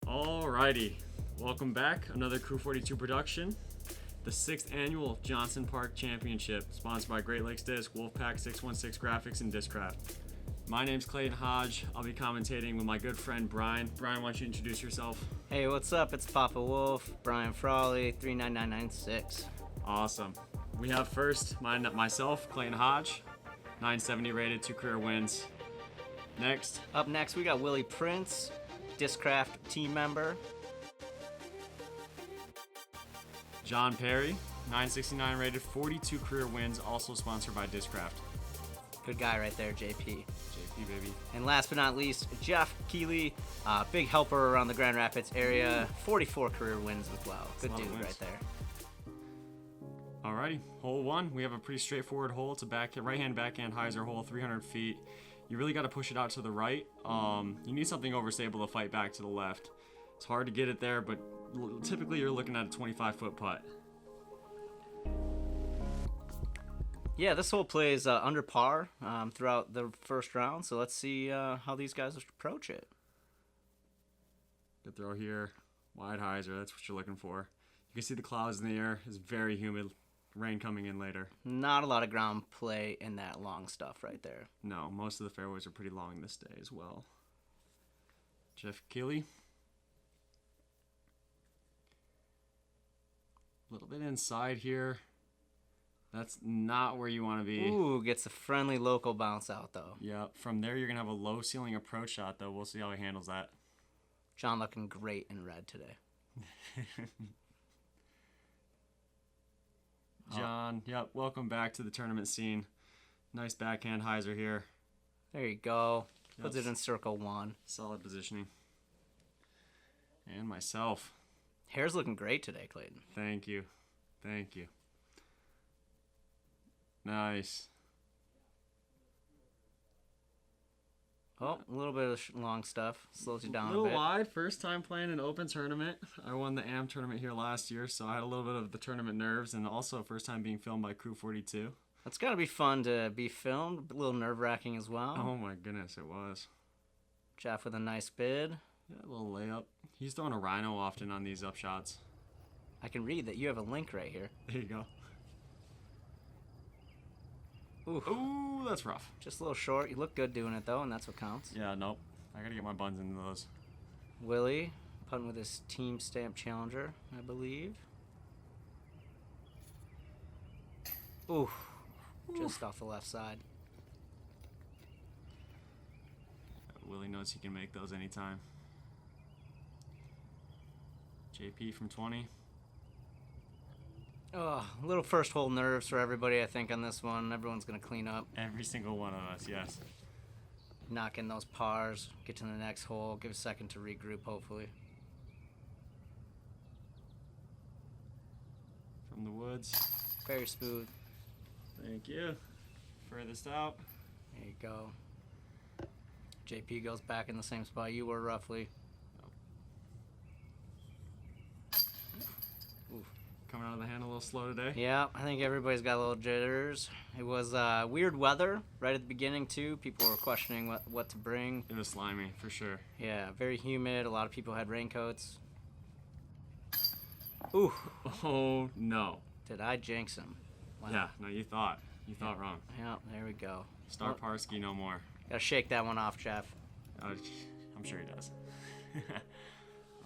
Alrighty, welcome back. Another Crew 42 production. The 6th annual Johnson Park Championship, sponsored by Great Lakes Disc, Wolfpack 616 Graphics, and Discraft. My name's Clayton Hodge. I'll be commentating with my good friend Brian. Brian, why don't you introduce yourself? Hey, what's up? It's Papa Wolf, Brian Frawley, 39996. Awesome. We have first myself, Clayton Hodge, 970 rated, 2 career wins. Next. Up next, we got Willy Prince, Discraft team member. Jon Perry, 969 rated, 42 career wins, also sponsored by Discraft. Good guy right there, JP. JP, baby. And last but not least, Jeff Kuehle, big helper around the Grand Rapids area, 44 career wins as well. Good dude right there. Alrighty, hole 1. We have a pretty straightforward hole. It's a right-hand backhand hyzer hole, 300 feet. You really got to push it out to the right. You need something overstable to fight back to the left. It's hard to get it there, but typically you're looking at a 25-foot putt. Yeah, this hole plays under par throughout the first round, so let's see how these guys approach it. Good throw here. Wide hyzer, that's what you're looking for. You can see the clouds in the air. It's very humid. Rain coming in later. Not a lot of ground play in that long stuff right there. No, most of the fairways are pretty long this day as well. Jeff Kuehle. A little bit inside here. That's not where you want to be. Ooh, gets a friendly local bounce out though. Yeah, from there you're going to have a low ceiling approach shot though. We'll see how he handles that. John looking great in red today. John, yep, welcome back to the tournament scene. Nice backhand hyzer here. There you go. Puts it in circle 1. Solid positioning. And myself. Hair's looking great today, Clayton. Thank you. Thank you. Nice. Oh, a little bit of long stuff. Slows you down a bit. A little wide. First time playing an open tournament. I won the AM tournament here last year, so I had a little bit of the tournament nerves, and also first time being filmed by Crew 42. It's got to be fun to be filmed. A little nerve-wracking as well. Oh my goodness, it was. Jeff with a nice bid. Yeah, a little layup. He's throwing a rhino often on these up shots. I can read that you have a link right here. There you go. Ooh, that's rough. Just a little short. You look good doing it, though, and that's what counts. Yeah, nope. I got to get my buns into those. Willie, putting with his Team Stamp Challenger, I believe. Ooh, just off the left side. Willie knows he can make those anytime. JP from 20. Oh, a little first hole nerves for everybody, I think, on this one. Everyone's going to clean up. Every single one of us, yes. Knock in those pars, get to the next hole, give a second to regroup, hopefully. From the woods. Very smooth. Thank you. Furthest out. There you go. JP goes back in the same spot you were, roughly. Coming out of the hand a little slow today. Yeah, I think everybody's got a little jitters. It was weird weather right at the beginning, too. People were questioning what to bring. It was slimy, for sure. Yeah, very humid. A lot of people had raincoats. Ooh. Oh, no. Did I jinx him? Wow. Yeah, no, you thought. You thought wrong. Yeah, there we go. Star Parsky no more. Gotta shake that one off, Jeff. I'm sure he does.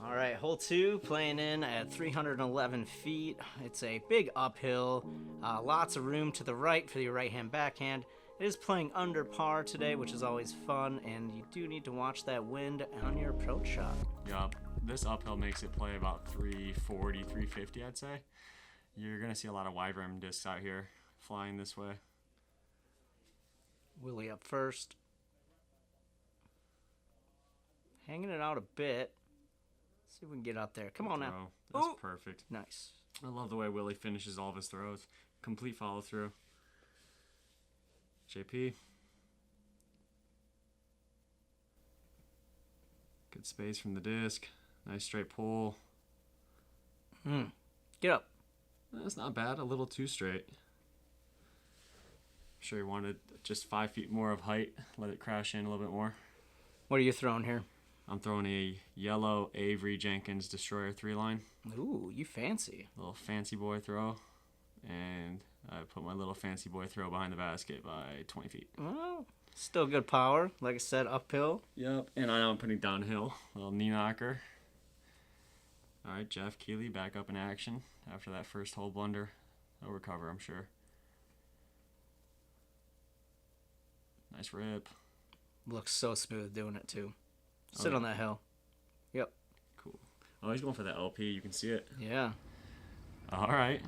All right, hole 2, playing in at 311 feet. It's a big uphill, lots of room to the right for your right-hand backhand. It is playing under par today, which is always fun, and you do need to watch that wind on your approach shot. Yup, this uphill makes it play about 340, 350, I'd say. You're going to see a lot of wide rim discs out here flying this way. Willie up first. Hanging it out a bit. See if we can get up there. Come on now. That's perfect. Nice. I love the way Willie finishes all of his throws. Complete follow through. JP. Good space from the disc. Nice straight pull. Get up. That's not bad. A little too straight. I'm sure he wanted just 5 feet more of height. Let it crash in a little bit more. What are you throwing here? I'm throwing a yellow Avery Jenkins Destroyer 3-line. Ooh, you fancy. Little fancy boy throw. And I put my little fancy boy throw behind the basket by 20 feet. Well, still good power. Like I said, uphill. Yep. And I know I'm putting downhill. Little knee knocker. All right, Jeff Kuehle back up in action after that first hole blunder. He'll recover, I'm sure. Nice rip. Looks so smooth doing it, too. Sit on that hill. Yep. Cool. Oh, he's going for the LP. You can see it. Yeah. All right.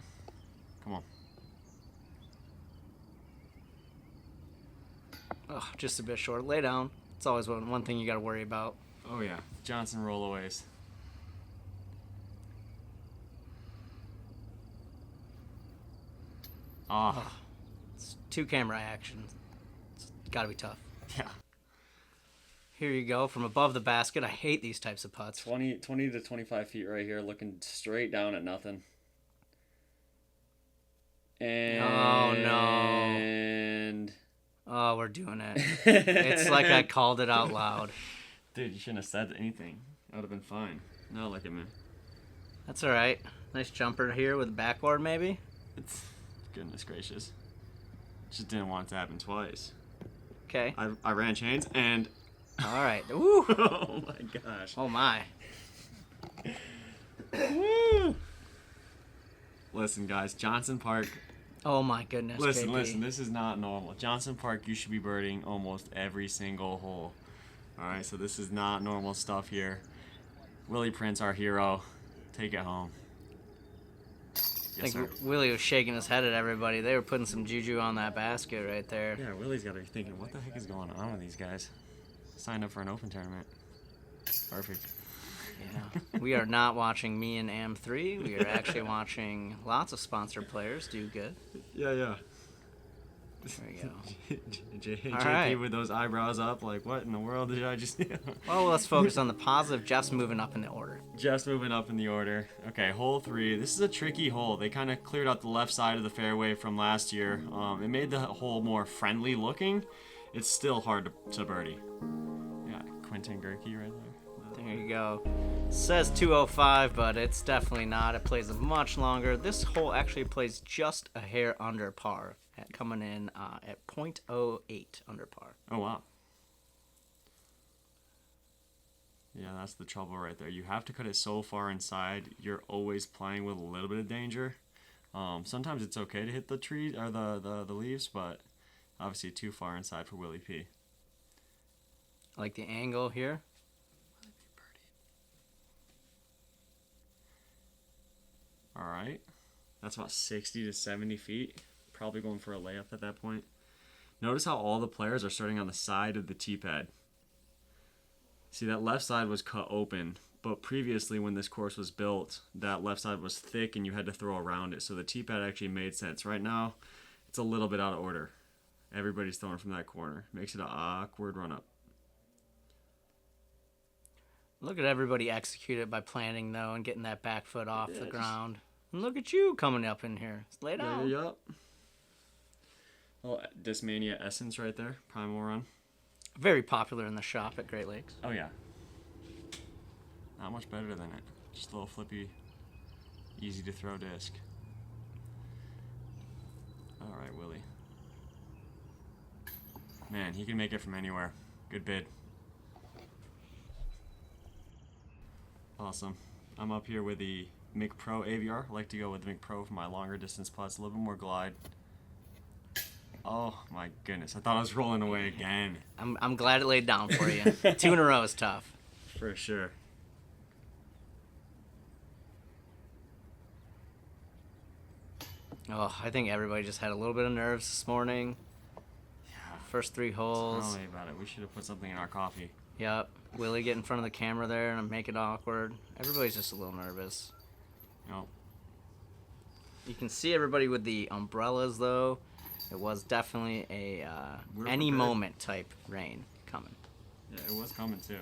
Come on. Oh, just a bit short. Lay down. It's always one thing you got to worry about. Oh, yeah. Johnson rollaways. Oh. It's 2 camera action. It's got to be tough. Yeah. Here you go, from above the basket. I hate these types of putts. 20 to 25 feet right here, looking straight down at nothing. And... Oh, no. And... Oh, we're doing it. It's like I called it out loud. Dude, you shouldn't have said anything. That would have been fine. No, look at me. That's all right. Nice jumper here with the backboard, maybe. It's... Goodness gracious. Just didn't want it to happen twice. Okay. I ran chains and... All right. Woo. Oh my gosh. Oh my. Woo. Listen, guys, Johnson Park. Oh my goodness. Listen, this is not normal. Johnson Park, you should be birding almost every single hole. All right, so this is not normal stuff here. Willy Prince, our hero. Take it home. I think Willie was shaking his head at everybody. They were putting some juju on that basket right there. Yeah, Willie's got to be thinking, what the heck is going on with these guys? Signed up for an open tournament. Perfect. Yeah. We are not watching me and Am3. We are actually watching lots of sponsored players do good. Yeah. There we go. JP right. with those eyebrows up, like, what in the world did I just do? Well, let's focus on the positive. Jeff's moving up in the order. Just moving up in the order. Okay, hole 3. This is a tricky hole. They kind of cleared out the left side of the fairway from last year. It made the hole more friendly looking. It's still hard to birdie. Yeah, Quentin Gerke right there. There you go. Says 205, but it's definitely not. It plays much longer. This hole actually plays just a hair under par, coming in at .08 under par. Oh, wow. Yeah, that's the trouble right there. You have to cut it so far inside. You're always playing with a little bit of danger. Sometimes it's okay to hit the trees or the leaves, but obviously too far inside for Willie P. I like the angle here. All right. That's about 60 to 70 feet. Probably going for a layup at that point. Notice how all the players are starting on the side of the tee pad. See, that left side was cut open, but previously when this course was built, that left side was thick and you had to throw around it. So the tee pad actually made sense. Right now, it's a little bit out of order. Everybody's throwing from that corner. Makes it an awkward run up. Look at everybody execute it by planting, though, and getting that back foot off the ground. And look at you coming up in here. Lay down. Yup. Oh, Discmania Essence right there. Primal run. Very popular in the shop at Great Lakes. Oh, yeah. Not much better than it. Just a little flippy, easy to throw disc. All right, Willie. Man, he can make it from anywhere. Good bid. Awesome. I'm up here with the Mick Pro AVR. I like to go with the Mick Pro for my longer distance putts. A little bit more glide. Oh my goodness. I thought I was rolling away again. I'm glad it laid down for you. 2 in a row is tough. For sure. Oh, I think everybody just had a little bit of nerves this morning. Yeah. First 3 holes. Tell me about it. We should have put something in our coffee. Yep. Willie get in front of the camera there and make it awkward. Everybody's just a little nervous. Nope. You can see everybody with the umbrellas, though. It was definitely a any moment type rain coming. Yeah, it was coming too.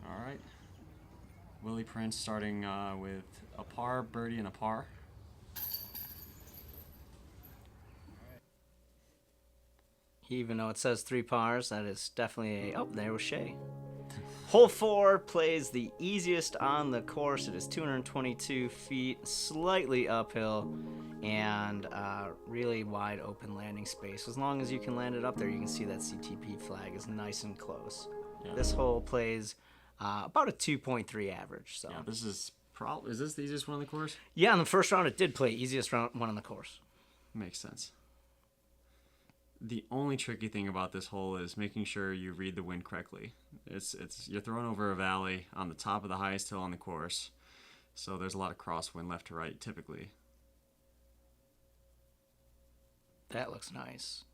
All right. Willy Prince starting with a par, birdie, and a par. Even though it says 3 pars, that is definitely a... Oh, there was Shay. Hole 4 plays the easiest on the course. It is 222 feet, slightly uphill, and really wide open landing space. As long as you can land it up there, you can see that CTP flag is nice and close. Yeah. This hole plays about a 2.3 average. So Yeah, this is probably... Is this the easiest one on the course? yeah, in the first round, it did play easiest one on the course. Makes sense. The only tricky thing about this hole is making sure you read the wind correctly. You're throwing over a valley on the top of the highest hill on the course, so there's a lot of crosswind left to right typically. That looks nice.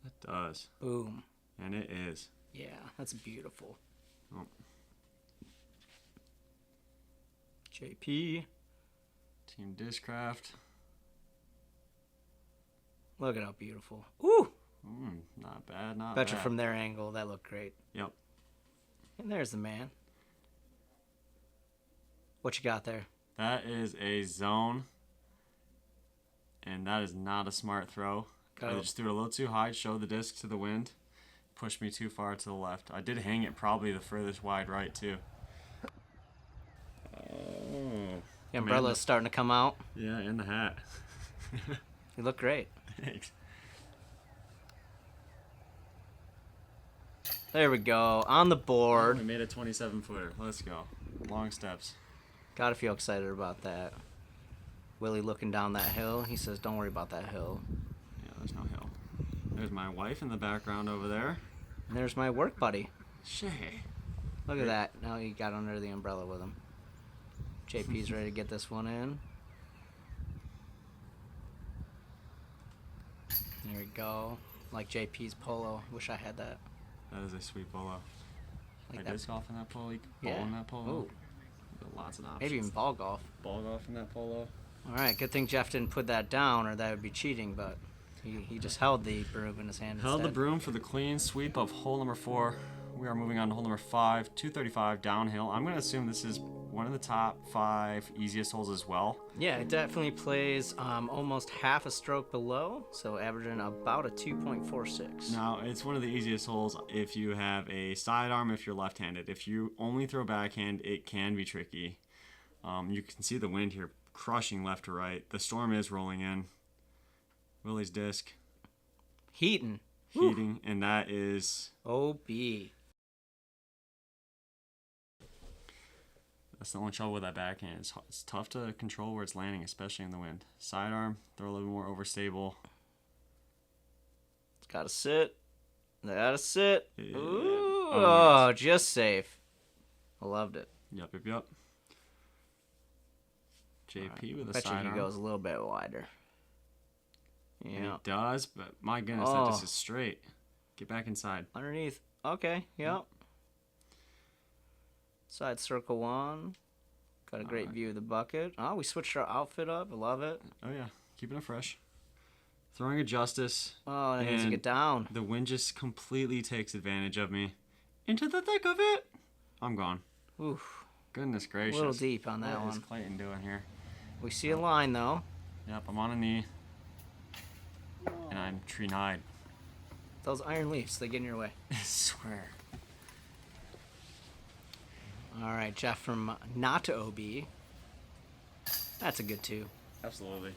It does. Boom. And it is. Yeah, that's beautiful. Oh. JP. Team Discraft. Look at how beautiful. Ooh! Not bad, not Bet you bad. from their angle, that looked great. Yep. And there's the man. What you got there? That is a zone, and that is not a smart throw. I just threw it a little too high, showed the disc to the wind, pushed me too far to the left. I did hang it probably the furthest wide right, too. Oh. The umbrella's starting to come out. Yeah, and the hat. You look great. Thanks. There we go. On the board. We made a 27-footer. Let's go. Long steps. Gotta feel excited about that. Willie looking down that hill. He says, don't worry about that hill. Yeah, there's no hill. There's my wife in the background over there. And there's my work buddy. Shay. Look at that. Now he got under the umbrella with him. JP's ready to get this one in. There we go. Like JP's polo. Wish I had that. That is a sweet polo. Like I that. disc golf in that polo. You can Yeah. ball in that polo. Ooh. Lots of options. Maybe even ball golf. Ball golf in that polo. All right. Good thing Jeff didn't put that down, or that would be cheating. But he just held the broom in his hand. Held the instead. broom for the clean sweep of hole number 4. We are moving on to hole number 5, 235 downhill. I'm going to assume this is one of the top 5 easiest holes as well. Yeah, it definitely plays almost half a stroke below, so averaging about a 2.46. Now, it's one of the easiest holes if you have a sidearm, if you're left-handed. If you only throw backhand, it can be tricky. You can see the wind here crushing left to right. The storm is rolling in. Willie's disc. Heating. And that is... OB. That's the only trouble with that backhand. It's tough to control where it's landing, especially in the wind. Sidearm, throw a little more overstable. It's gotta sit. Gotta sit. Yeah. Ooh, Oh, yes. just safe. I loved it. Yep. JP Right. with a Bet you sidearm. he goes a little bit wider. And Yeah. it does, but my goodness, that just is straight. Get back inside. Underneath. Okay, yep. Side circle 1. Got a great view of the bucket. Oh, we switched our outfit up. I love it. Oh, yeah. Keeping it fresh. Throwing a justice. Oh, and it needs to And get down. The wind just completely takes advantage of me. Into the thick of it. I'm gone. Oof. Goodness A gracious. little deep on that What is one. Clayton doing here? We see a line, though. Yep, I'm on a knee. And I'm tree-eyed. Those iron leaves, they get in your way. I swear. All right, Jeff from not to OB. That's a good 2. Absolutely.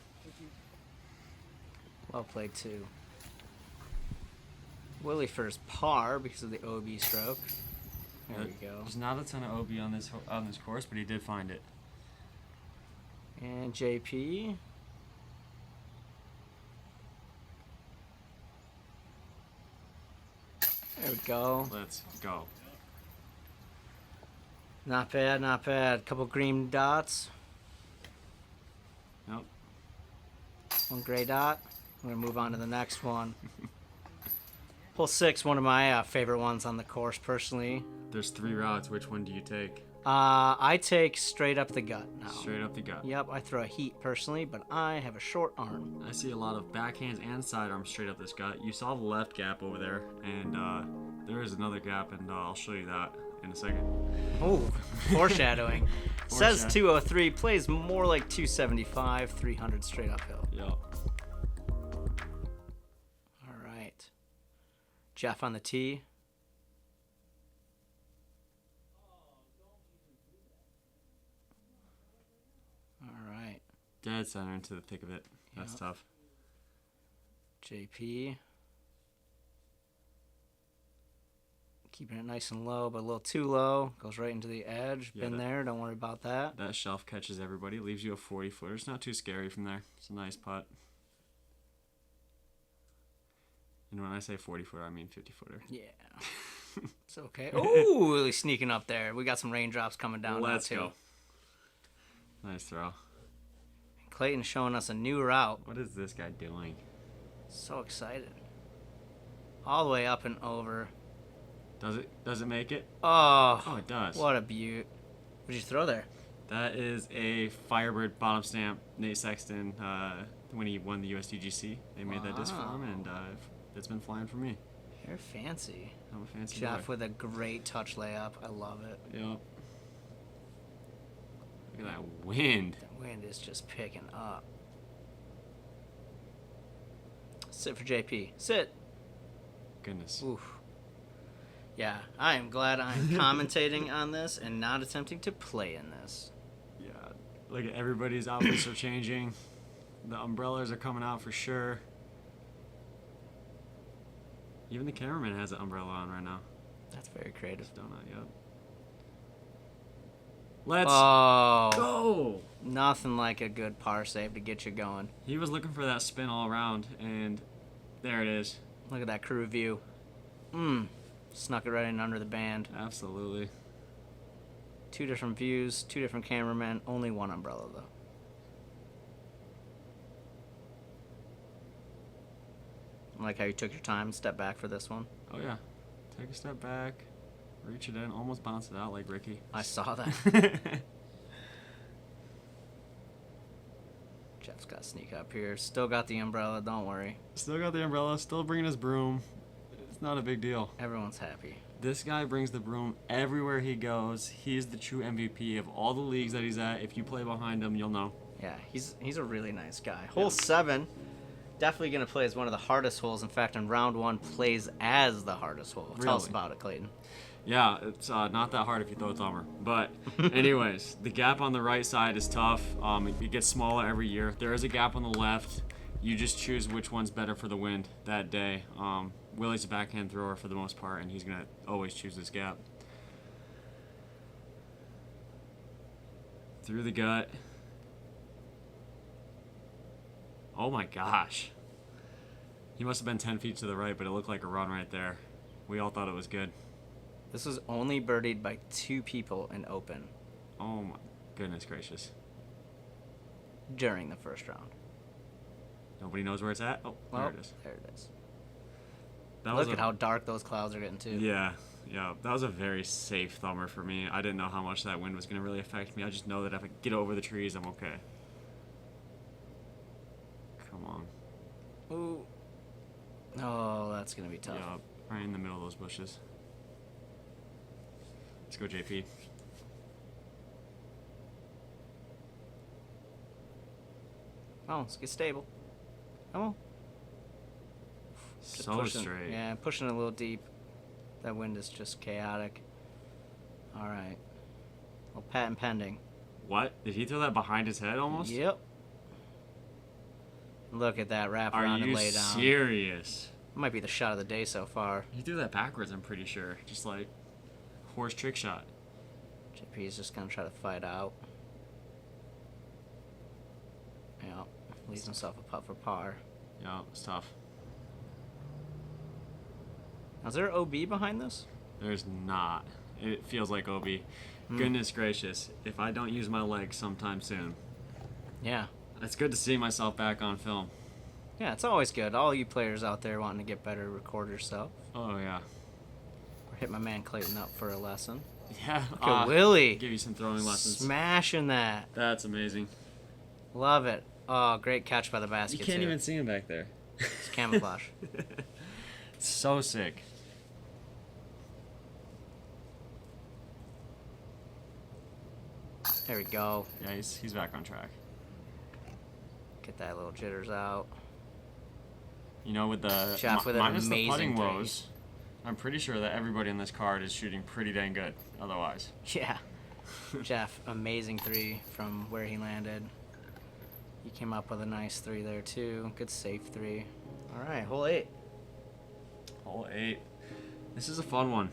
Well played, 2. Willie first par because of the OB stroke. There we go. There's not a ton of OB on this course, but he did find it. And JP. There we go. Let's go. Not bad, not bad. Couple green dots. Nope. One gray dot. We're going to move on to the next one. Hole 6, one of my favorite ones on the course, personally. There's 3 routes. Which one do you take? I take straight up the gut now. Straight up the gut. Yep, I throw a heat personally, but I have a short arm. I see a lot of backhands and sidearms straight up this gut. You saw the left gap over there, and there is another gap, and I'll show you that. in a second. Oh, foreshadowing. Says 203, plays more like 275, 300 straight uphill. Yep. All right. Jeff on the tee. All right. Dead center into the thick of it. That's tough. JP. Keeping it nice and low, but a little too low. Goes right into the edge. Yeah, Been there. Don't worry about that. That shelf catches everybody. Leaves you a 40-footer. It's not too scary from there. It's a nice putt. And when I say 40-footer, I mean 50-footer. Yeah. It's okay. Ooh, really sneaking up there. We got some raindrops coming down now, Let's too. go. Nice throw. Clayton's showing us a new route. What is this guy doing? So excited. All the way up and over. Does it make it? Oh, Oh, it does. what a beaut. What'd you throw there? That is a Firebird bottom stamp. Nate Sexton, when he won the USDGC, they made that disc for him, and it's been flying for me. You're fancy. I'm a fancy Jeff boy. with a great touch layup. I love it. Yep. Look at that wind. The wind is just picking up. Sit for JP. Sit. Goodness. Oof. Yeah, I am glad I'm commentating on this and not attempting to play in this. Yeah. Look at everybody's outfits are changing. The umbrellas are coming out for sure. Even the cameraman has an umbrella on right now. That's very creative. Donut, yep. Let's Oh, go! nothing like a good par save to get you going. He was looking for that spin all around, and there it is. Look at that crew view. Snuck it right in under the band. Absolutely. 2 different views, 2 different cameramen, only 1 umbrella though. I like how you took your time, step back for this one. Oh, yeah. Take a step back, reach it in, almost bounce it out like Ricky. I saw that. Jeff's got to sneak up here. Still got the umbrella, don't worry. Still got the umbrella, still bringing his broom. It's not a big deal. Everyone's happy. This guy brings the broom everywhere he goes. He's the true MVP of all the leagues that he's at. If you play behind him, you'll know. Yeah, he's a really nice guy. Hole 7, definitely going to play as one of the hardest holes. In fact, in round 1, plays as the hardest hole. Tell us Really? about it, Clayton. Yeah, it's not that hard if you throw a thumber. But anyways, the gap on the right side is tough. It gets smaller every year. There is a gap on the left. You just choose which one's better for the wind that day. Willie's a backhand thrower for the most part, and he's going to always choose this gap. Through the gut. Oh my gosh. He must have been 10 feet to the right, but it looked like a run right there. We all thought it was good. This was only birdied by 2 people in open Oh my goodness gracious. during the first round. Nobody knows where it's at? Oh, Well, there it is. there it is. That Look at how dark those clouds are getting, too. Yeah, that was a very safe thumber for me. I didn't know how much that wind was going to really affect me. I just know that if I get over the trees, I'm okay. Come on. Ooh. Oh, that's going to be tough. Yeah, right in the middle of those bushes. Let's go, JP. Oh, let's get stable. Come on. So pushing, straight. Yeah, pushing it a little deep. That wind is just chaotic. All right. Well, patent pending. What? Did he throw that behind his head almost? Yep. Look at that wrap Are around and you lay down. serious? Might be the shot of the day so far. He threw that backwards, I'm pretty sure. Just like horse trick shot. JP's just going to try to fight out. Yeah. Leaves himself a putt for par. Yeah, it's tough. Now, is there OB behind this? There's not. It feels like OB. Goodness gracious. If I don't use my legs sometime soon. Yeah. It's good to see myself back on film. Yeah, it's always good. All you players out there wanting to get better, record yourself. Oh, yeah. Or hit my man Clayton up for a lesson. Yeah. Look at Willie. Give you some throwing lessons. Smashing that. That's amazing. Love it. Oh, great catch by the basket, You can't too. even see him back there. It's camouflage. So sick. There we go. Yeah, he's back on track. Get that little jitters out. You know, with the Jeff with an minus the amazing putting woes, I'm pretty sure that everybody in this card is shooting pretty dang good. Otherwise, Yeah. Jeff, amazing 3 from where he landed. He came up with a nice 3 there too. Good safe 3. All right, hole 8. hole 8. This is a fun one.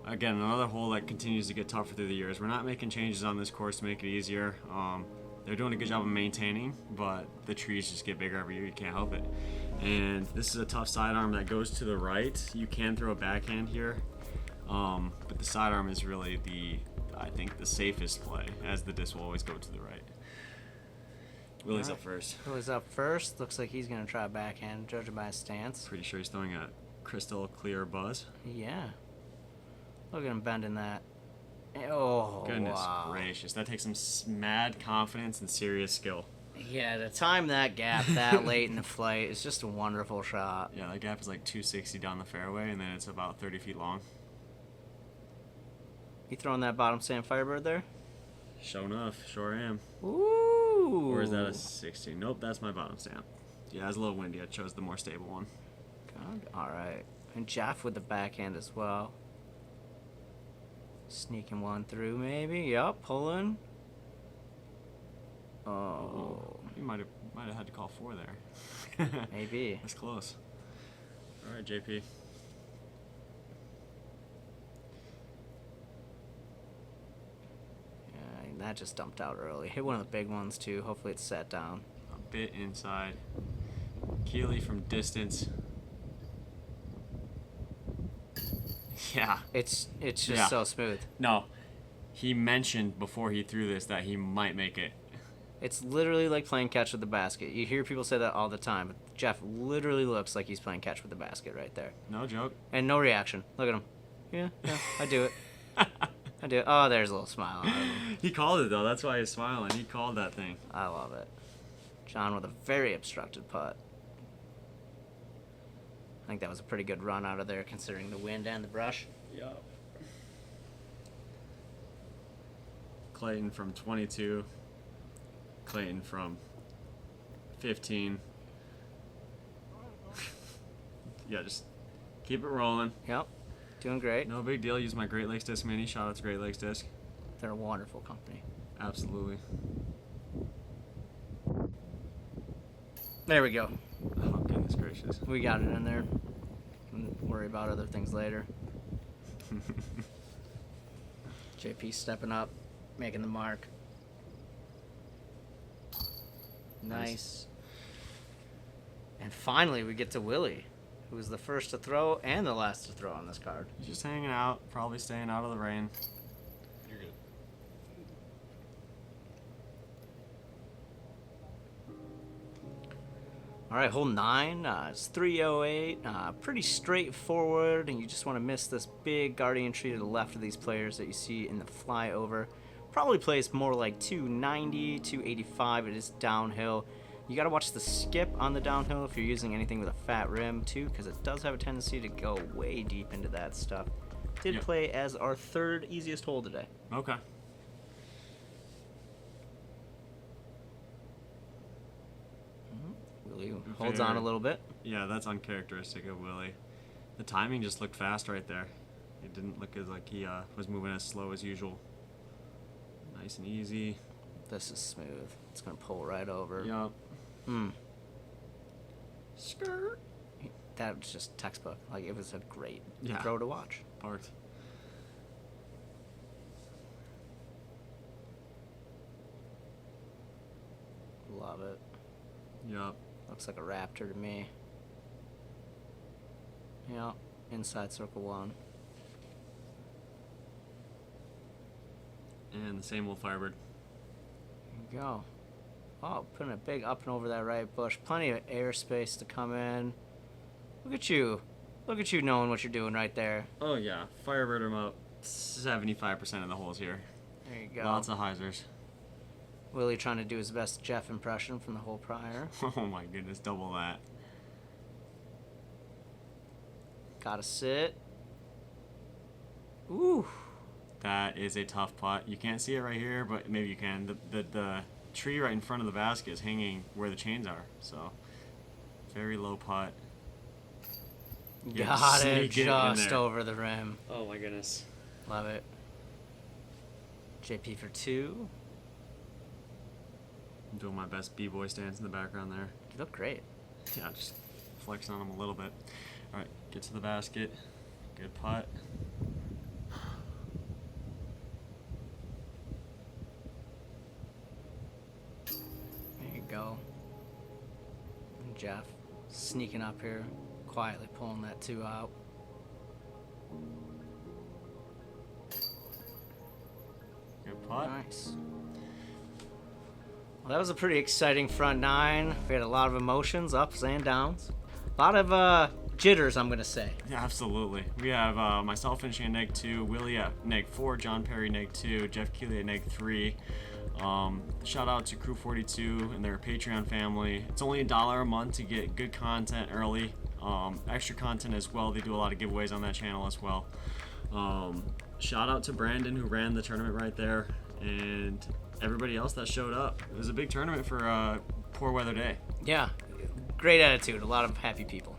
Again, another hole that continues to get tougher through the years. We're not making changes on this course to make it easier. They're doing a good job of maintaining, but the trees just get bigger every year. You can't help it. And this is a tough sidearm that goes to the right. You can throw a backhand here, but the sidearm is really I think, the safest play, as the disc will always go to the right. Willie's up first. Willie's up first. Looks like he's going to try a backhand, judging by his stance. Pretty sure he's throwing a crystal clear buzz. Yeah. Look at him bending that. Oh, Goodness wow. gracious. That takes some mad confidence and serious skill. Yeah, to time that gap that late in the flight is just a wonderful shot. Yeah, that gap is like 260 down the fairway, and then it's about 30 feet long. You throwing that bottom stand Firebird there? Sure enough, sure am. Ooh. Or is that a 60? Nope, that's my bottom stamp. Yeah, it's a little windy. I chose the more stable one. Good. All right. And Jeff with the backhand as well. Sneaking one through, maybe. Yup, pulling. Oh. You might have had to call 4 there. Maybe. That's close. All right, JP. Yeah, that just dumped out early. Hit one of the big ones too. Hopefully it's set down. A bit inside. Kuehle from distance. Yeah. It's just so smooth. No. He mentioned before he threw this that he might make it. It's literally like playing catch with the basket. You hear people say that all the time, but Jeff literally looks like he's playing catch with the basket right there. No joke. And no reaction. Look at him. Yeah, I do it. I do it. Oh, there's a little smile on him. He called it, though. That's why he's smiling. He called that thing. I love it. John with a very obstructed putt. I think that was a pretty good run out of there considering the wind and the brush. Yep. Clayton from 22. Clayton from 15. Yeah, just keep it rolling. Yep. Doing great. No big deal. Use my Great Lakes Disc Mini. Shout out to Great Lakes Disc. They're a wonderful company. Absolutely. There we go. Oh, goodness gracious. We got it in there. We'll worry about other things later. JP stepping up, making the mark. Nice. And finally, we get to Willie, who was the first to throw and the last to throw on this card. He's just hanging out, probably staying out of the rain. You're good. All right, hole 9. It's 308. Pretty straightforward, and you just want to miss this big guardian tree to the left of these players that you see in the flyover. Probably plays more like 290, 285. It is downhill. You got to watch the skip on the downhill if you're using anything with a fat rim, too, because it does have a tendency to go way deep into that stuff. Did play as our third easiest hole today. Okay. Willie holds on a little bit. Yeah, that's uncharacteristic of Willie. The timing just looked fast right there. It didn't look as like he was moving as slow as usual. Nice and easy. This is smooth. It's going to pull right over. Yup. Skirt. That was just textbook. Like, it was a great Yeah. throw to watch. Part. Love it. Yup. Looks like a raptor to me. Yeah, inside circle 1. And the same old Firebird. There you go. Oh, putting a big up and over that right bush. Plenty of airspace to come in. Look at you. Look at you knowing what you're doing right there. Oh yeah, Firebird him up 75% of the holes here. There you go. Lots of hyzers. Willie trying to do his best Jeff impression from the hole prior. Oh my goodness, double that. Gotta sit. Ooh. That is a tough putt. You can't see it right here, but maybe you can. The tree right in front of the basket is hanging where the chains are, so very low putt. Got it just over the rim. Oh my goodness. Love it. JP for 2. I'm doing my best b-boy stance in the background there. You look great. Yeah, just flex on them a little bit. All right, get to the basket. Good putt. There you go. And Jeff sneaking up here, quietly pulling that 2 out. Good putt. Nice. Well, that was a pretty exciting front 9. We had a lot of emotions, ups and downs. A lot of jitters, I'm going to say. Yeah, absolutely. We have myself finishing at neg 2, Willie at neg 4, Jon Perry neg 2, Jeff Kuehle at neg 3. Shout out to Crew 42 and their Patreon family. It's only $1 a month to get good content early, extra content as well. They do a lot of giveaways on that channel as well. Shout out to Brandon who ran the tournament right there, and everybody else that showed up. It was a big tournament for a poor weather day. Yeah, great attitude. A lot of happy people.